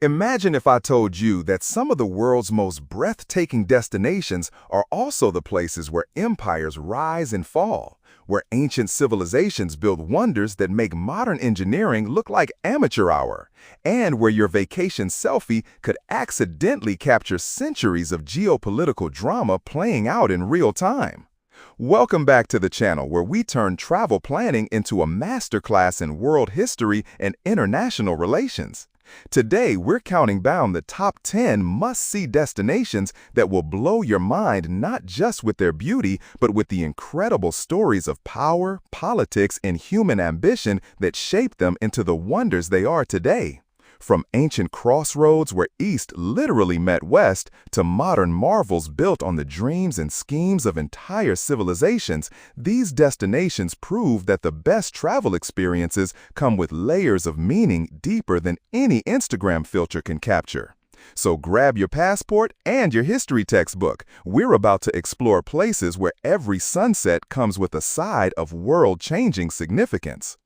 Imagine if I told you that some of the world's most breathtaking destinations are also the places where empires rise and fall, where ancient civilizations build wonders that make modern engineering look like amateur hour, and where your vacation selfie could accidentally capture centuries of geopolitical drama playing out in real time. Welcome back to the channel where we turn travel planning into a masterclass in world history and international relations. Today, we're counting down the top 10 must-see destinations that will blow your mind not just with their beauty, but with the incredible stories of power, politics, and human ambition that shaped them into the wonders they are today. From ancient crossroads where East literally met West to modern marvels built on the dreams and schemes of entire civilizations, these destinations prove that the best travel experiences come with layers of meaning deeper than any Instagram filter can capture. So grab your passport and your history textbook. We're about to explore places where every sunset comes with a side of world-changing significance.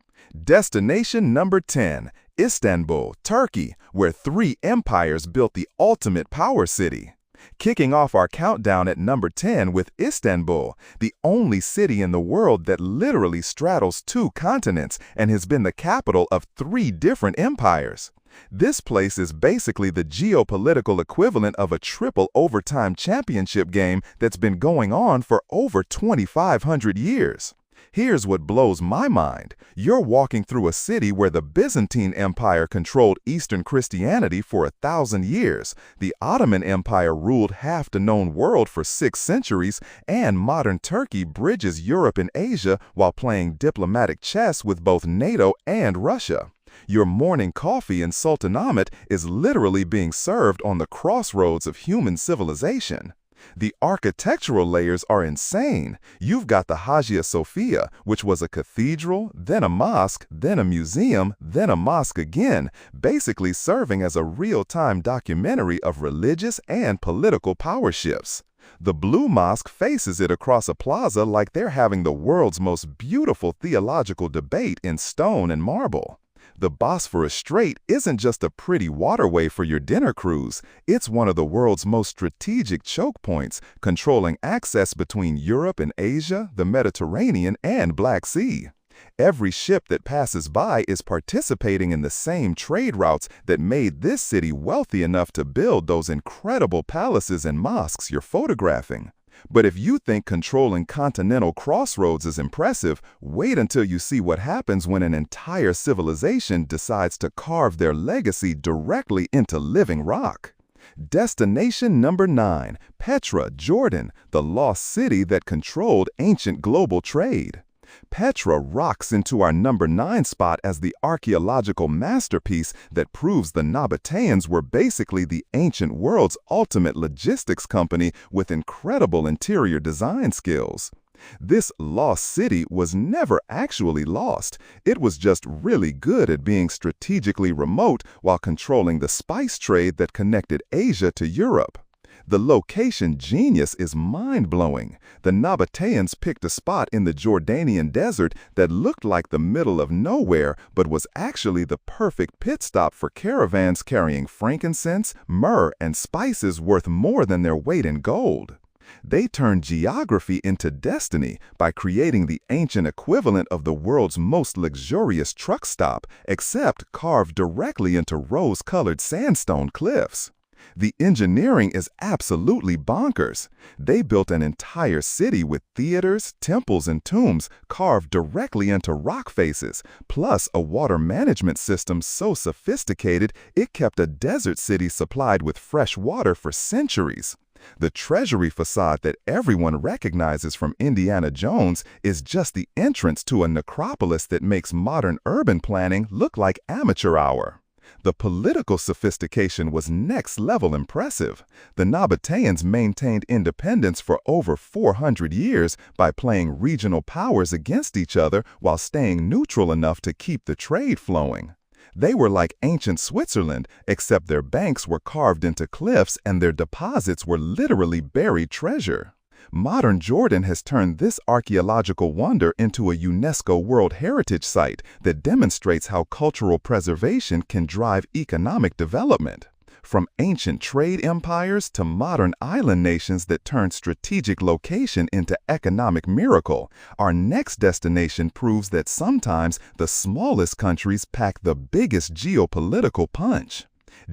Destination number 10. Istanbul, Turkey, where three empires built the ultimate power city. Kicking off our countdown at number 10 with Istanbul, the only city in the world that literally straddles two continents and has been the capital of three different empires. This place is basically the geopolitical equivalent of a triple overtime championship game that's been going on for over 2,500 years. Here's what blows my mind. You're walking through a city where the Byzantine Empire controlled Eastern Christianity for 1,000 years, the Ottoman Empire ruled half the known world for 6 centuries, and modern Turkey bridges Europe and Asia while playing diplomatic chess with both NATO and Russia. Your morning coffee in Sultanahmet is literally being served on the crossroads of human civilization. The architectural layers are insane. You've got the Hagia Sophia, which was a cathedral, then a mosque, then a museum, then a mosque again, basically serving as a real-time documentary of religious and political power shifts. The Blue Mosque faces it across a plaza like they're having the world's most beautiful theological debate in stone and marble. The Bosphorus Strait isn't just a pretty waterway for your dinner cruise, it's one of the world's most strategic choke points, controlling access between Europe and Asia, the Mediterranean, and Black Sea. Every ship that passes by is participating in the same trade routes that made this city wealthy enough to build those incredible palaces and mosques you're photographing. But if you think controlling continental crossroads is impressive, wait until you see what happens when an entire civilization decides to carve their legacy directly into living rock. Destination number 9. Petra, Jordan, the lost city that controlled ancient global trade. Petra rocks into our number 9 spot as the archaeological masterpiece that proves the Nabateans were basically the ancient world's ultimate logistics company with incredible interior design skills. This lost city was never actually lost. It was just really good at being strategically remote while controlling the spice trade that connected Asia to Europe. The location genius is mind-blowing. The Nabateans picked a spot in the Jordanian desert that looked like the middle of nowhere, but was actually the perfect pit stop for caravans carrying frankincense, myrrh, and spices worth more than their weight in gold. They turned geography into destiny by creating the ancient equivalent of the world's most luxurious truck stop, except carved directly into rose-colored sandstone cliffs. The engineering is absolutely bonkers. They built an entire city with theaters, temples, and tombs carved directly into rock faces, plus a water management system so sophisticated it kept a desert city supplied with fresh water for centuries. The treasury facade that everyone recognizes from Indiana Jones is just the entrance to a necropolis that makes modern urban planning look like amateur hour. The political sophistication was next-level impressive. The Nabateans maintained independence for over 400 years by playing regional powers against each other while staying neutral enough to keep the trade flowing. They were like ancient Switzerland, except their banks were carved into cliffs and their deposits were literally buried treasure. Modern Jordan has turned this archaeological wonder into a UNESCO World Heritage Site that demonstrates how cultural preservation can drive economic development. From ancient trade empires to modern island nations that turn strategic location into economic miracle, our next destination proves that sometimes the smallest countries pack the biggest geopolitical punch.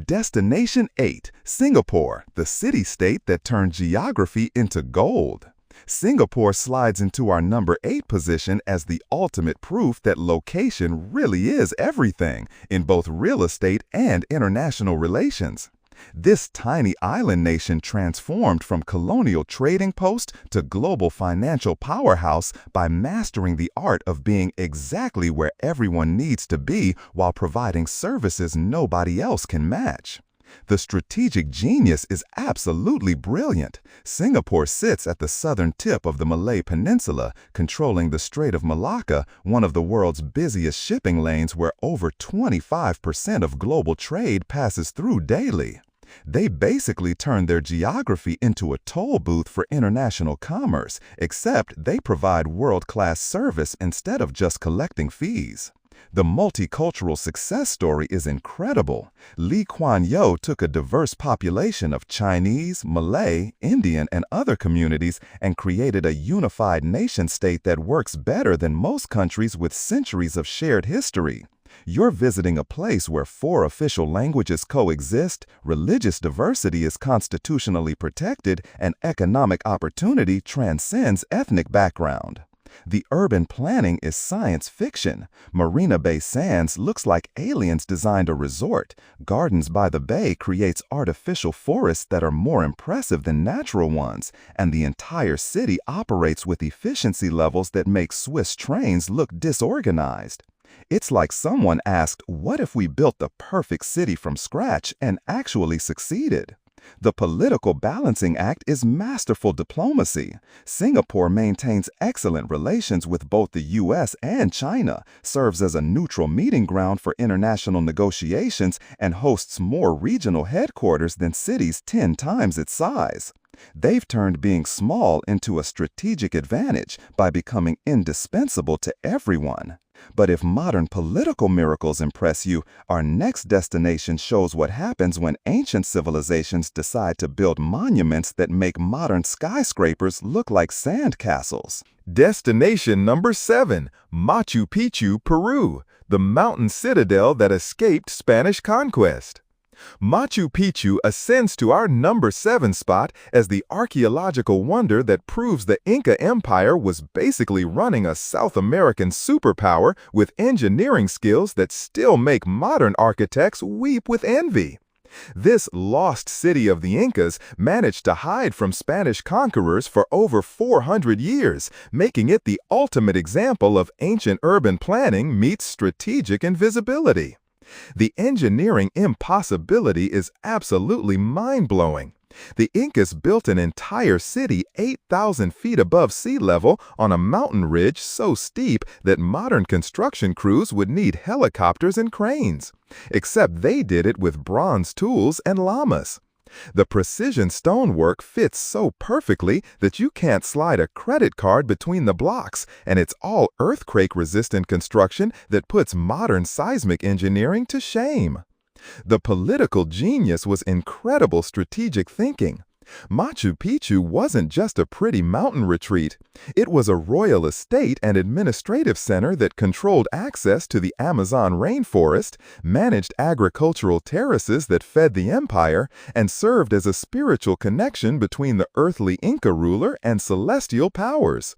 Destination 8, Singapore, the city-state that turned geography into gold. Singapore slides into our number 8 position as the ultimate proof that location really is everything in both real estate and international relations. This tiny island nation transformed from colonial trading post to global financial powerhouse by mastering the art of being exactly where everyone needs to be while providing services nobody else can match. The strategic genius is absolutely brilliant. Singapore sits at the southern tip of the Malay Peninsula, controlling the Strait of Malacca, one of the world's busiest shipping lanes where over 25% of global trade passes through daily. They basically turned their geography into a toll booth for international commerce, except they provide world-class service instead of just collecting fees. The multicultural success story is incredible. Lee Kuan Yew took a diverse population of Chinese, Malay, Indian, and other communities and created a unified nation-state that works better than most countries with centuries of shared history. You're visiting a place where 4 official languages coexist, religious diversity is constitutionally protected, and economic opportunity transcends ethnic background. The urban planning is science fiction. Marina Bay Sands looks like aliens designed a resort. Gardens by the Bay creates artificial forests that are more impressive than natural ones. And the entire city operates with efficiency levels that make Swiss trains look disorganized. It's like someone asked, what if we built the perfect city from scratch and actually succeeded? The political balancing act is masterful diplomacy. Singapore maintains excellent relations with both the U.S. and China, serves as a neutral meeting ground for international negotiations, and hosts more regional headquarters than cities 10 times its size. They've turned being small into a strategic advantage by becoming indispensable to everyone. But if modern political miracles impress you, our next destination shows what happens when ancient civilizations decide to build monuments that make modern skyscrapers look like sandcastles. Destination number 7, Machu Picchu, Peru, the mountain citadel that escaped Spanish conquest. Machu Picchu ascends to our number 7 spot as the archaeological wonder that proves the Inca Empire was basically running a South American superpower with engineering skills that still make modern architects weep with envy. This lost city of the Incas managed to hide from Spanish conquerors for over 400 years, making it the ultimate example of ancient urban planning meets strategic invisibility. The engineering impossibility is absolutely mind-blowing. The Incas built an entire city 8,000 feet above sea level on a mountain ridge so steep that modern construction crews would need helicopters and cranes. Except they did it with bronze tools and llamas. The precision stonework fits so perfectly that you can't slide a credit card between the blocks, and it's all earthquake-resistant construction that puts modern seismic engineering to shame. The political genius was incredible strategic thinking. Machu Picchu wasn't just a pretty mountain retreat. It was a royal estate and administrative center that controlled access to the Amazon rainforest, managed agricultural terraces that fed the empire, and served as a spiritual connection between the earthly Inca ruler and celestial powers.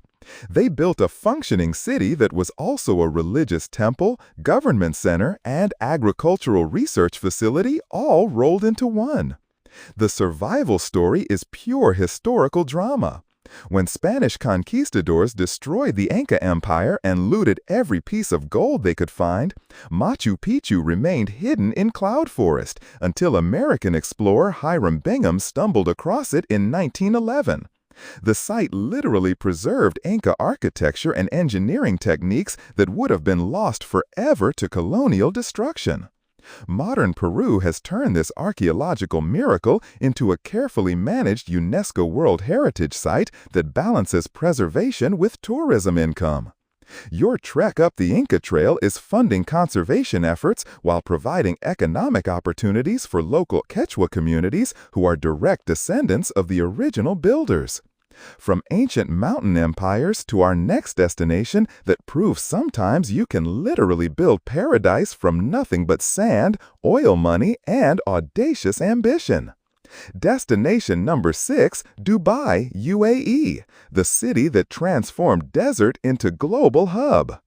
They built a functioning city that was also a religious temple, government center, and agricultural research facility all rolled into one. The survival story is pure historical drama. When Spanish conquistadors destroyed the Inca Empire and looted every piece of gold they could find, Machu Picchu remained hidden in cloud forest until American explorer Hiram Bingham stumbled across it in 1911. The site literally preserved Inca architecture and engineering techniques that would have been lost forever to colonial destruction. Modern Peru has turned this archaeological miracle into a carefully managed UNESCO World Heritage Site that balances preservation with tourism income. Your trek up the Inca Trail is funding conservation efforts while providing economic opportunities for local Quechua communities who are direct descendants of the original builders. From ancient mountain empires to our next destination that proves sometimes you can literally build paradise from nothing but sand, oil money, and audacious ambition. Destination number 6, Dubai, UAE, the city that transformed desert into global hub.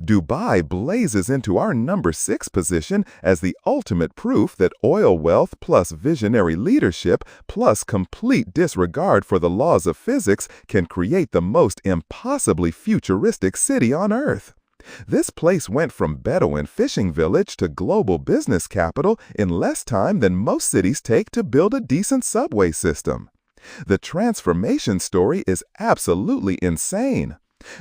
Dubai blazes into our number 6 position as the ultimate proof that oil wealth plus visionary leadership plus complete disregard for the laws of physics can create the most impossibly futuristic city on Earth. This place went from Bedouin fishing village to global business capital in less time than most cities take to build a decent subway system. The transformation story is absolutely insane.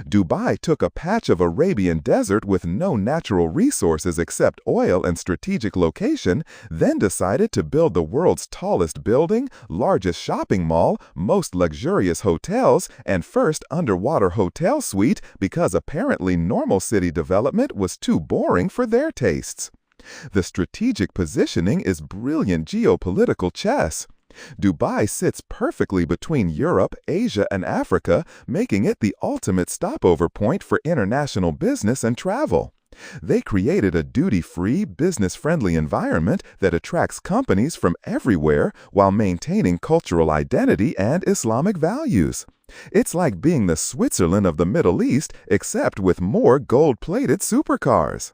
Dubai took a patch of Arabian desert with no natural resources except oil and strategic location, then decided to build the world's tallest building, largest shopping mall, most luxurious hotels, and first underwater hotel suite because apparently normal city development was too boring for their tastes. The strategic positioning is brilliant geopolitical chess. Dubai sits perfectly between Europe, Asia, and Africa, making it the ultimate stopover point for international business and travel. They created a duty-free, business-friendly environment that attracts companies from everywhere while maintaining cultural identity and Islamic values. It's like being the Switzerland of the Middle East, except with more gold-plated supercars.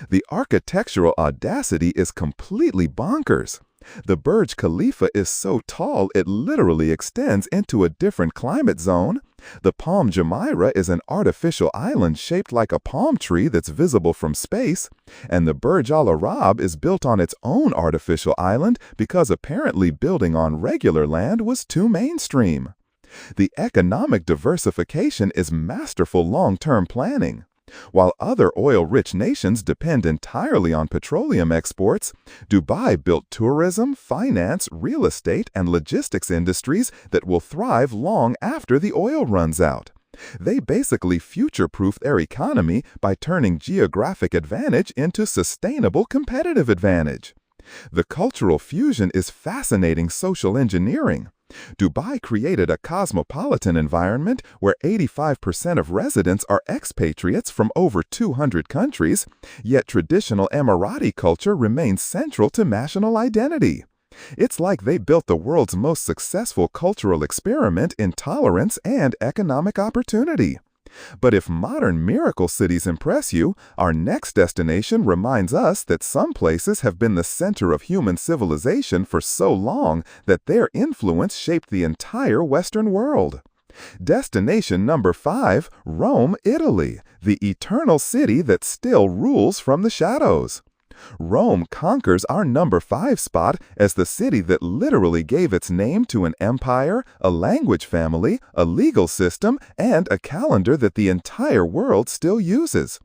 The architectural audacity is completely bonkers. The Burj Khalifa is so tall it literally extends into a different climate zone. The Palm Jumeirah is an artificial island shaped like a palm tree that's visible from space. And the Burj Al Arab is built on its own artificial island because apparently building on regular land was too mainstream. The economic diversification is masterful long-term planning. While other oil-rich nations depend entirely on petroleum exports, Dubai built tourism, finance, real estate, and logistics industries that will thrive long after the oil runs out. They basically future-proof their economy by turning geographic advantage into sustainable competitive advantage. The cultural fusion is fascinating social engineering. Dubai created a cosmopolitan environment where 85% of residents are expatriates from over 200 countries, yet traditional Emirati culture remains central to national identity. It's like they built the world's most successful cultural experiment in tolerance and economic opportunity. But if modern miracle cities impress you, our next destination reminds us that some places have been the center of human civilization for so long that their influence shaped the entire Western world. Destination number 5, Rome, Italy, the eternal city that still rules from the shadows. Rome conquers our number 5 spot as the city that literally gave its name to an empire, a language family, a legal system, and a calendar that the entire world still uses.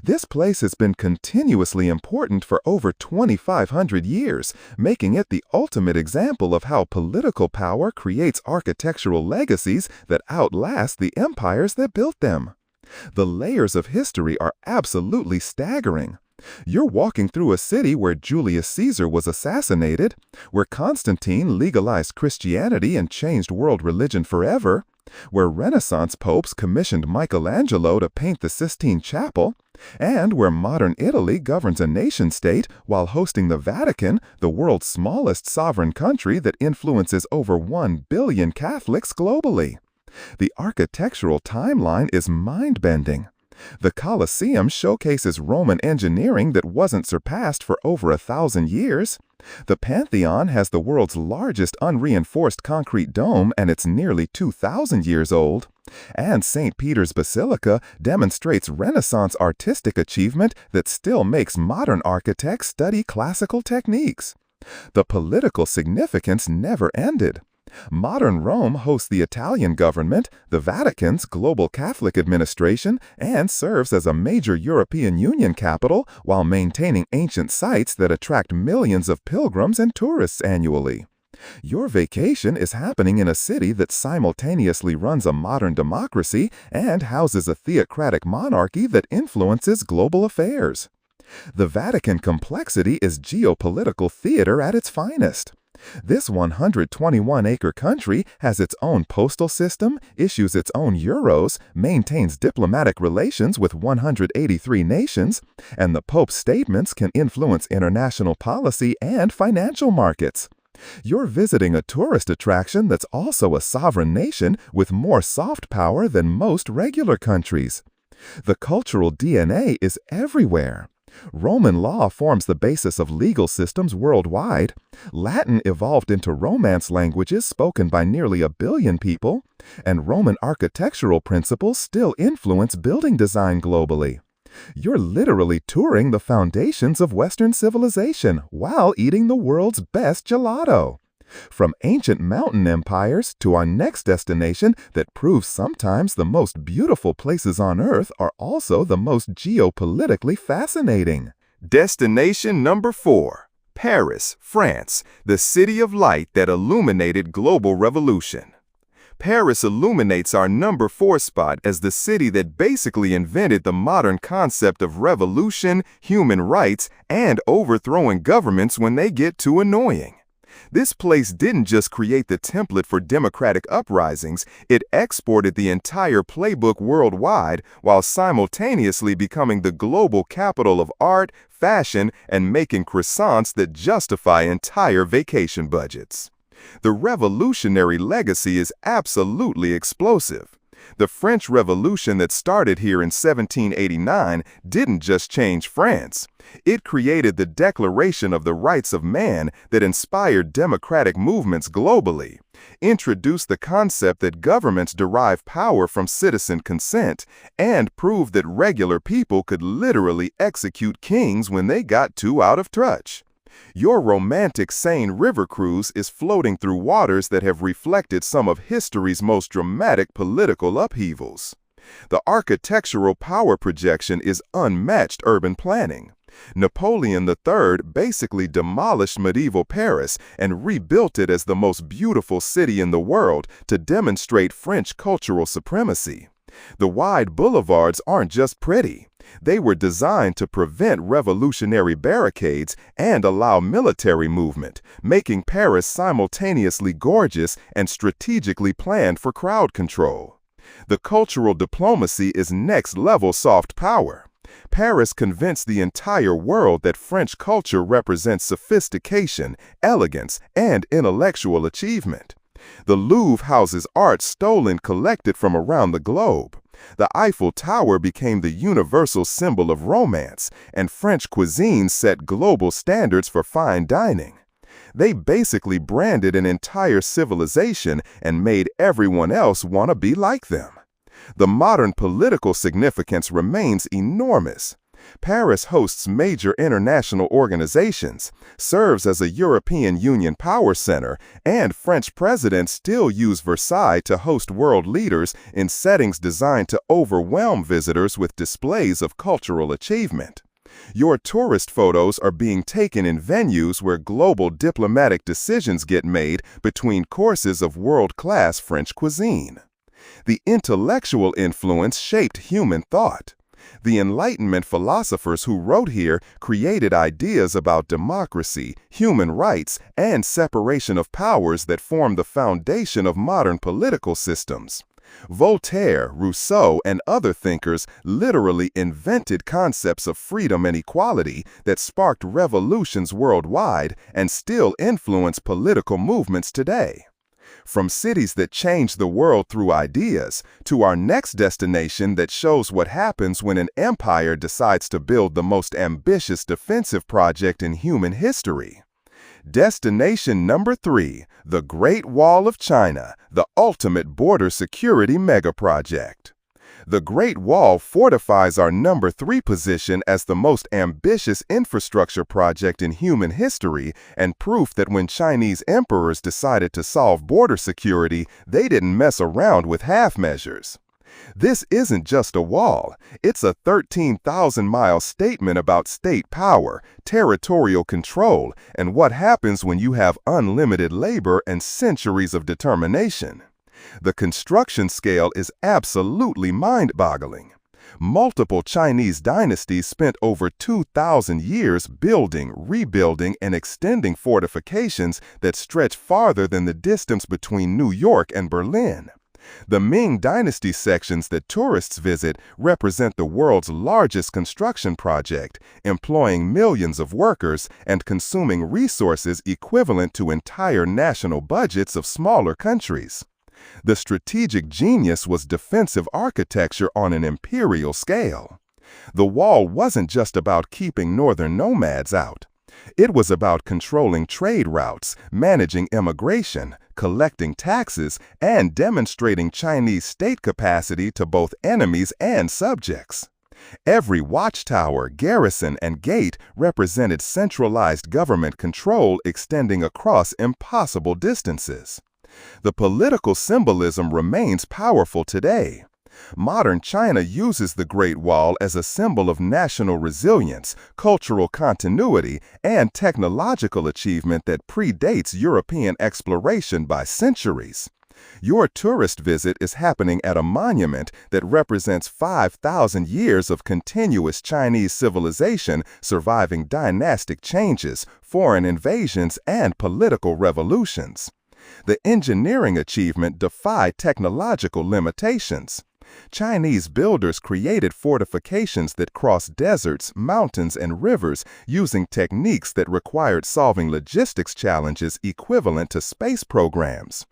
This place has been continuously important for over 2,500 years, making it the ultimate example of how political power creates architectural legacies that outlast the empires that built them. The layers of history are absolutely staggering. You're walking through a city where Julius Caesar was assassinated, where Constantine legalized Christianity and changed world religion forever, where Renaissance popes commissioned Michelangelo to paint the Sistine Chapel, and where modern Italy governs a nation-state while hosting the Vatican, the world's smallest sovereign country that influences over 1 billion Catholics globally. The architectural timeline is mind-bending. The Colosseum showcases Roman engineering that wasn't surpassed for over 1,000 years. The Pantheon has the world's largest unreinforced concrete dome and it's nearly 2,000 years old. And St. Peter's Basilica demonstrates Renaissance artistic achievement that still makes modern architects study classical techniques. The political significance never ended. Modern Rome hosts the Italian government, the Vatican's global Catholic administration, and serves as a major European Union capital while maintaining ancient sites that attract millions of pilgrims and tourists annually. Your vacation is happening in a city that simultaneously runs a modern democracy and houses a theocratic monarchy that influences global affairs. The Vatican complexity is geopolitical theater at its finest. This 121-acre country has its own postal system, issues its own euros, maintains diplomatic relations with 183 nations, and the Pope's statements can influence international policy and financial markets. You're visiting a tourist attraction that's also a sovereign nation with more soft power than most regular countries. The cultural DNA is everywhere. Roman law forms the basis of legal systems worldwide. Latin evolved into Romance languages spoken by nearly 1 billion people, and Roman architectural principles still influence building design globally. You're literally touring the foundations of Western civilization while eating the world's best gelato. From ancient mountain empires to our next destination that proves sometimes the most beautiful places on Earth are also the most geopolitically fascinating. Destination number 4. Paris, France, the city of light that illuminated global revolution. Paris illuminates our number 4 spot as the city that basically invented the modern concept of revolution, human rights, and overthrowing governments when they get too annoying. This place didn't just create the template for democratic uprisings, it exported the entire playbook worldwide while simultaneously becoming the global capital of art, fashion, and making croissants that justify entire vacation budgets. The revolutionary legacy is absolutely explosive. The French Revolution that started here in 1789 didn't just change France. It created the Declaration of the Rights of Man that inspired democratic movements globally, introduced the concept that governments derive power from citizen consent, and proved that regular people could literally execute kings when they got too out of touch. Your romantic Seine river cruise is floating through waters that have reflected some of history's most dramatic political upheavals. The architectural power projection is unmatched urban planning. Napoleon III basically demolished medieval Paris and rebuilt it as the most beautiful city in the world to demonstrate French cultural supremacy. The wide boulevards aren't just pretty. They were designed to prevent revolutionary barricades and allow military movement, making Paris simultaneously gorgeous and strategically planned for crowd control. The cultural diplomacy is next-level soft power. Paris convinced the entire world that French culture represents sophistication, elegance, and intellectual achievement. The Louvre houses art stolen collected from around the globe. The Eiffel Tower became the universal symbol of romance, and French cuisine set global standards for fine dining. They basically branded an entire civilization and made everyone else want to be like them. The modern political significance remains enormous. Paris hosts major international organizations, serves as a European Union power center, and French presidents still use Versailles to host world leaders in settings designed to overwhelm visitors with displays of cultural achievement. Your tourist photos are being taken in venues where global diplomatic decisions get made between courses of world-class French cuisine. The intellectual influence shaped human thought. The Enlightenment philosophers who wrote here created ideas about democracy, human rights, and separation of powers that form the foundation of modern political systems. Voltaire, Rousseau, and other thinkers literally invented concepts of freedom and equality that sparked revolutions worldwide and still influence political movements today. From cities that change the world through ideas to our next destination that shows what happens when an empire decides to build the most ambitious defensive project in human history. Destination number 3, the Great Wall of China, the ultimate border security mega project. The Great Wall fortifies our number 3 position as the most ambitious infrastructure project in human history and proof that when Chinese emperors decided to solve border security, they didn't mess around with half measures. This isn't just a wall, it's a 13,000-mile statement about state power, territorial control, and what happens when you have unlimited labor and centuries of determination. The construction scale is absolutely mind-boggling. Multiple Chinese dynasties spent over 2,000 years building, rebuilding, and extending fortifications that stretch farther than the distance between New York and Berlin. The Ming Dynasty sections that tourists visit represent the world's largest construction project, employing millions of workers and consuming resources equivalent to entire national budgets of smaller countries. The strategic genius was defensive architecture on an imperial scale. The wall wasn't just about keeping northern nomads out. It was about controlling trade routes, managing immigration, collecting taxes, and demonstrating Chinese state capacity to both enemies and subjects. Every watchtower, garrison, and gate represented centralized government control extending across impossible distances. The political symbolism remains powerful today. Modern China uses the Great Wall as a symbol of national resilience, cultural continuity, and technological achievement that predates European exploration by centuries. Your tourist visit is happening at a monument that represents 5,000 years of continuous Chinese civilization surviving dynastic changes, foreign invasions, and political revolutions. The engineering achievement defied technological limitations. Chinese builders created fortifications that crossed deserts, mountains, and rivers using techniques that required solving logistics challenges equivalent to space programs.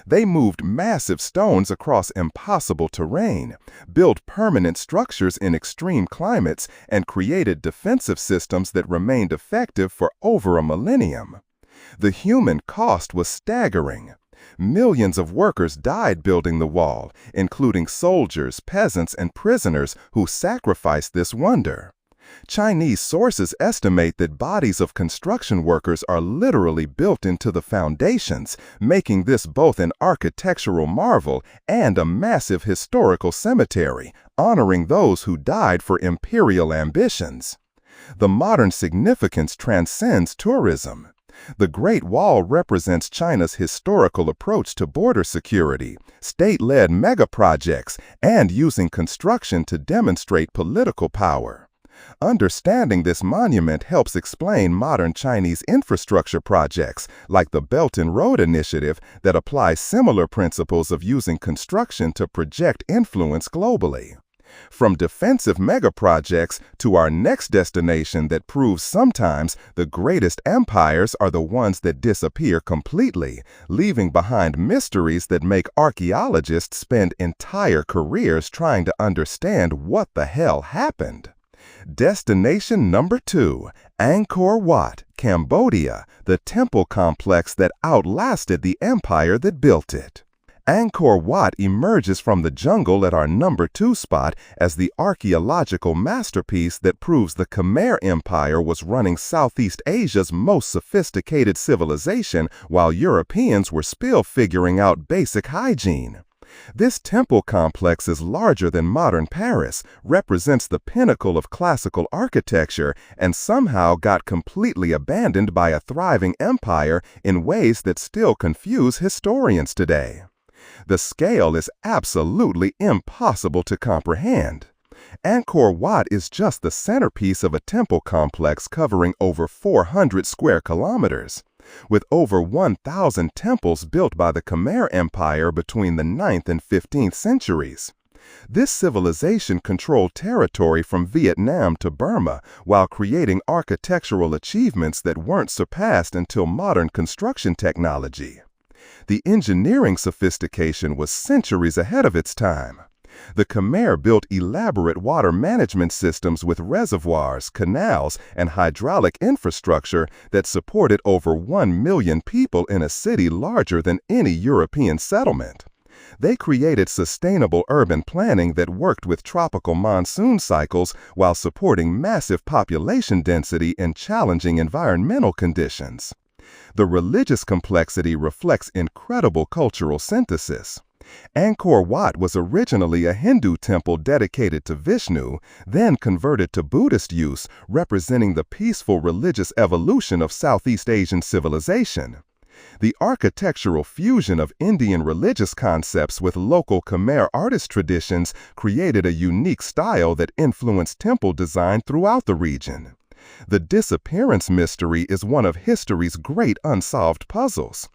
They moved massive stones across impossible terrain, built permanent structures in extreme climates, and created defensive systems that remained effective for over a millennium. The human cost was staggering. Millions of workers died building the wall, including soldiers, peasants, and prisoners who sacrificed this wonder. Chinese sources estimate that bodies of construction workers are literally built into the foundations, making this both an architectural marvel and a massive historical cemetery, honoring those who died for imperial ambitions. The modern significance transcends tourism. The Great Wall represents China's historical approach to border security, state-led mega-projects, and using construction to demonstrate political power. Understanding this monument helps explain modern Chinese infrastructure projects like the Belt and Road Initiative that apply similar principles of using construction to project influence globally. From defensive megaprojects to our next destination that proves sometimes the greatest empires are the ones that disappear completely, leaving behind mysteries that make archaeologists spend entire careers trying to understand what the hell happened. Destination number 2, Angkor Wat, Cambodia, the temple complex that outlasted the empire that built it. Angkor Wat emerges from the jungle at our number 2 spot as the archaeological masterpiece that proves the Khmer Empire was running Southeast Asia's most sophisticated civilization while Europeans were still figuring out basic hygiene. This temple complex is larger than modern Paris, represents the pinnacle of classical architecture, and somehow got completely abandoned by a thriving empire in ways that still confuse historians today. The scale is absolutely impossible to comprehend. Angkor Wat is just the centerpiece of a temple complex covering over 400 square kilometers. With over 1,000 temples built by the Khmer Empire between the 9th and 15th centuries. This civilization controlled territory from Vietnam to Burma while creating architectural achievements that weren't surpassed until modern construction technology. The engineering sophistication was centuries ahead of its time. The Khmer built elaborate water management systems with reservoirs, canals, and hydraulic infrastructure that supported over 1 million people in a city larger than any European settlement. They created sustainable urban planning that worked with tropical monsoon cycles while supporting massive population density in challenging environmental conditions. The religious complexity reflects incredible cultural synthesis. Angkor Wat was originally a Hindu temple dedicated to Vishnu, then converted to Buddhist use, representing the peaceful religious evolution of Southeast Asian civilization. The architectural fusion of Indian religious concepts with local Khmer artist traditions created a unique style that influenced temple design throughout the region. The disappearance mystery is one of history's great unsolved puzzles.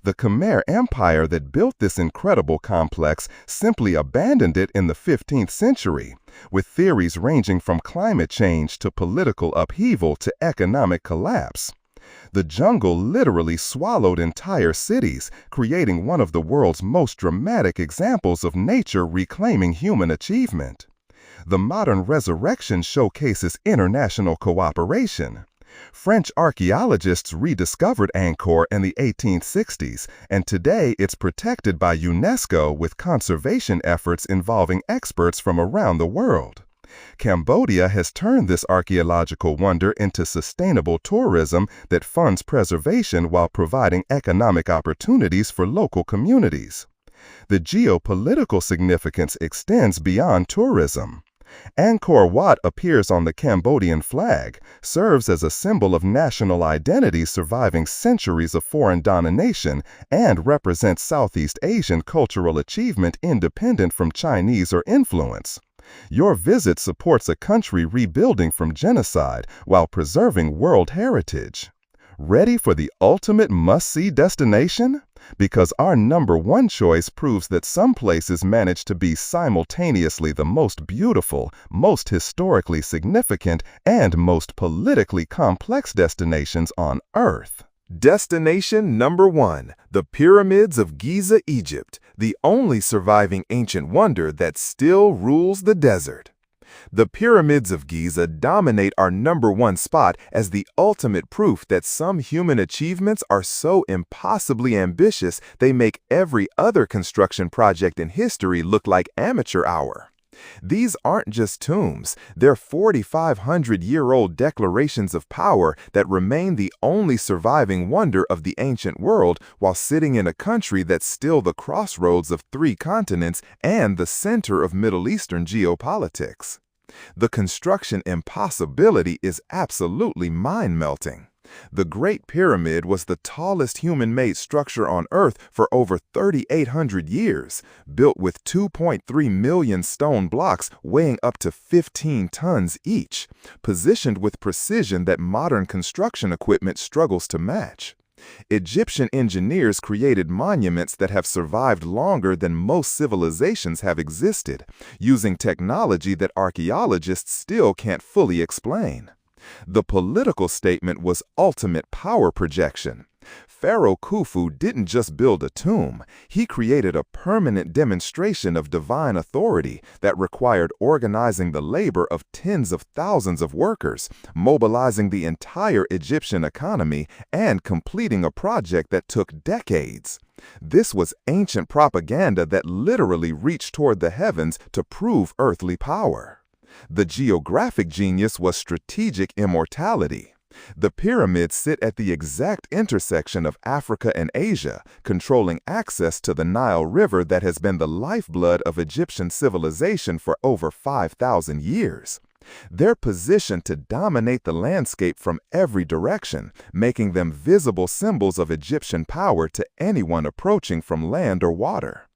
The Khmer Empire that built this incredible complex simply abandoned it in the 15th century, with theories ranging from climate change to political upheaval to economic collapse. The jungle literally swallowed entire cities, creating one of the world's most dramatic examples of nature reclaiming human achievement. The modern resurrection showcases international cooperation. French archaeologists rediscovered Angkor in the 1860s, and today it's protected by UNESCO with conservation efforts involving experts from around the world. Cambodia has turned this archaeological wonder into sustainable tourism that funds preservation while providing economic opportunities for local communities. The geopolitical significance extends beyond tourism. Angkor Wat appears on the Cambodian flag, serves as a symbol of national identity surviving centuries of foreign domination, and represents Southeast Asian cultural achievement independent from Chinese or influence. Your visit supports a country rebuilding from genocide while preserving world heritage. Ready for the ultimate must-see destination? Because our #1 choice proves that some places manage to be simultaneously the most beautiful, most historically significant, and most politically complex destinations on Earth. Destination number 1, the Pyramids of Giza, Egypt, the only surviving ancient wonder that still rules the desert. The Pyramids of Giza dominate our #1 spot as the ultimate proof that some human achievements are so impossibly ambitious they make every other construction project in history look like amateur hour. These aren't just tombs, they're 4,500-year-old declarations of power that remain the only surviving wonder of the ancient world while sitting in a country that's still the crossroads of 3 continents and the center of Middle Eastern geopolitics. The construction impossibility is absolutely mind-melting. The Great Pyramid was the tallest human-made structure on Earth for over 3,800 years, built with 2.3 million stone blocks weighing up to 15 tons each, positioned with precision that modern construction equipment struggles to match. Egyptian engineers created monuments that have survived longer than most civilizations have existed, using technology that archaeologists still can't fully explain. The political statement was ultimate power projection. Pharaoh Khufu didn't just build a tomb, he created a permanent demonstration of divine authority that required organizing the labor of tens of thousands of workers, mobilizing the entire Egyptian economy, and completing a project that took decades. This was ancient propaganda that literally reached toward the heavens to prove earthly power. The geographic genius was strategic immortality. The pyramids sit at the exact intersection of Africa and Asia, controlling access to the Nile River that has been the lifeblood of Egyptian civilization for over 5,000 years. They're positioned to dominate the landscape from every direction, making them visible symbols of Egyptian power to anyone approaching from land or water.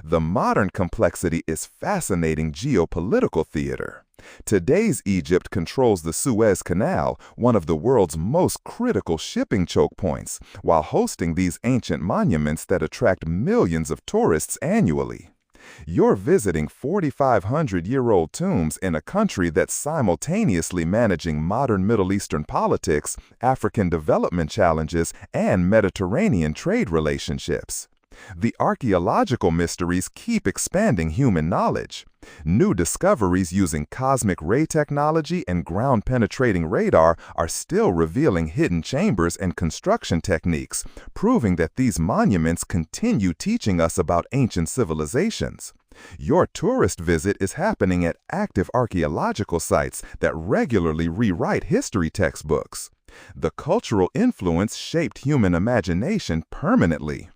The modern complexity is fascinating geopolitical theater. Today's Egypt controls the Suez Canal, one of the world's most critical shipping choke points, while hosting these ancient monuments that attract millions of tourists annually. You're visiting 4,500-year-old tombs in a country that's simultaneously managing modern Middle Eastern politics, African development challenges, and Mediterranean trade relationships. The archaeological mysteries keep expanding human knowledge. New discoveries using cosmic ray technology and ground-penetrating radar are still revealing hidden chambers and construction techniques, proving that these monuments continue teaching us about ancient civilizations. Your tourist visit is happening at active archaeological sites that regularly rewrite history textbooks. The cultural influence shaped human imagination permanently.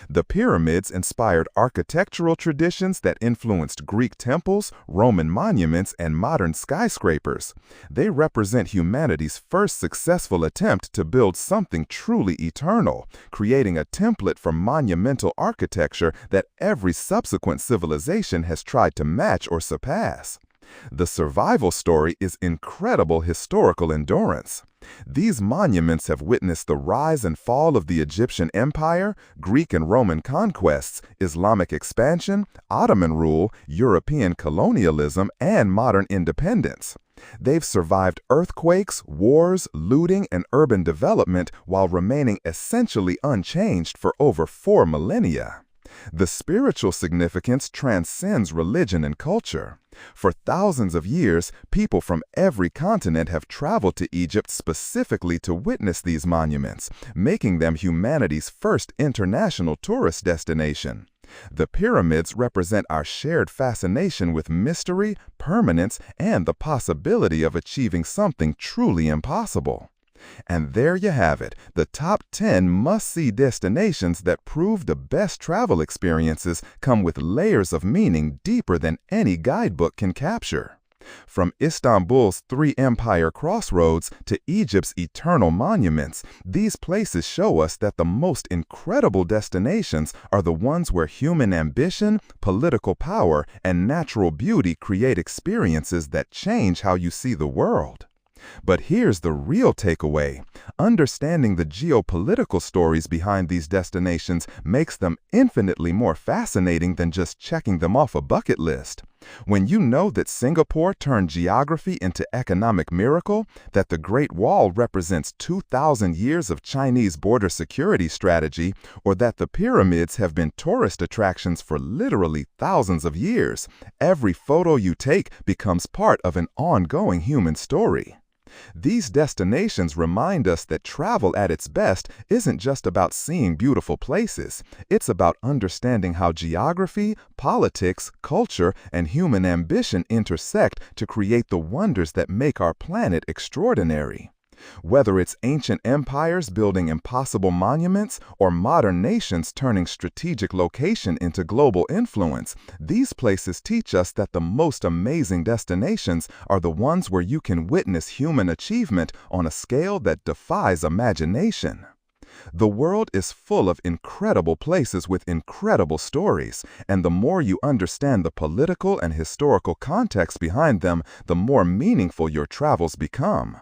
The pyramids inspired architectural traditions that influenced Greek temples, Roman monuments, and modern skyscrapers. They represent humanity's first successful attempt to build something truly eternal, creating a template for monumental architecture that every subsequent civilization has tried to match or surpass. The survival story is incredible historical endurance. These monuments have witnessed the rise and fall of the Egyptian Empire, Greek and Roman conquests, Islamic expansion, Ottoman rule, European colonialism, and modern independence. They've survived earthquakes, wars, looting, and urban development while remaining essentially unchanged for over 4 millennia. The spiritual significance transcends religion and culture. For thousands of years, people from every continent have traveled to Egypt specifically to witness these monuments, making them humanity's first international tourist destination. The pyramids represent our shared fascination with mystery, permanence, and the possibility of achieving something truly impossible. And there you have it, the top 10 must-see destinations that prove the best travel experiences come with layers of meaning deeper than any guidebook can capture. From Istanbul's Three Empire Crossroads to Egypt's eternal monuments, these places show us that the most incredible destinations are the ones where human ambition, political power, and natural beauty create experiences that change how you see the world. But here's the real takeaway. Understanding the geopolitical stories behind these destinations makes them infinitely more fascinating than just checking them off a bucket list. When you know that Singapore turned geography into economic miracle, that the Great Wall represents 2,000 years of Chinese border security strategy, or that the pyramids have been tourist attractions for literally thousands of years, every photo you take becomes part of an ongoing human story. These destinations remind us that travel at its best isn't just about seeing beautiful places. It's about understanding how geography, politics, culture, and human ambition intersect to create the wonders that make our planet extraordinary. Whether it's ancient empires building impossible monuments or modern nations turning strategic location into global influence, these places teach us that the most amazing destinations are the ones where you can witness human achievement on a scale that defies imagination. The world is full of incredible places with incredible stories, and the more you understand the political and historical context behind them, the more meaningful your travels become.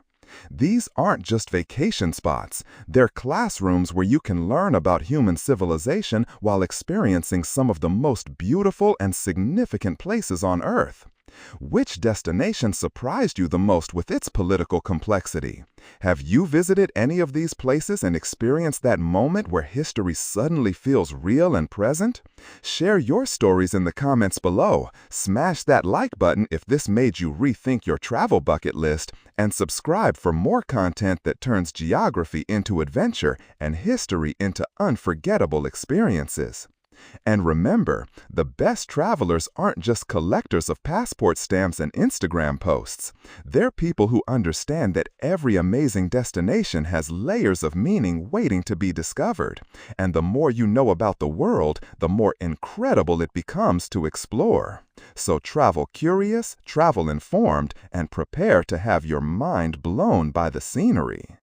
These aren't just vacation spots. They're classrooms where you can learn about human civilization while experiencing some of the most beautiful and significant places on Earth. Which destination surprised you the most with its political complexity? Have you visited any of these places and experienced that moment where history suddenly feels real and present? Share your stories in the comments below. Smash that like button if this made you rethink your travel bucket list, and subscribe for more content that turns geography into adventure and history into unforgettable experiences. And remember, the best travelers aren't just collectors of passport stamps and Instagram posts. They're people who understand that every amazing destination has layers of meaning waiting to be discovered. And the more you know about the world, the more incredible it becomes to explore. So travel curious, travel informed, and prepare to have your mind blown by the scenery.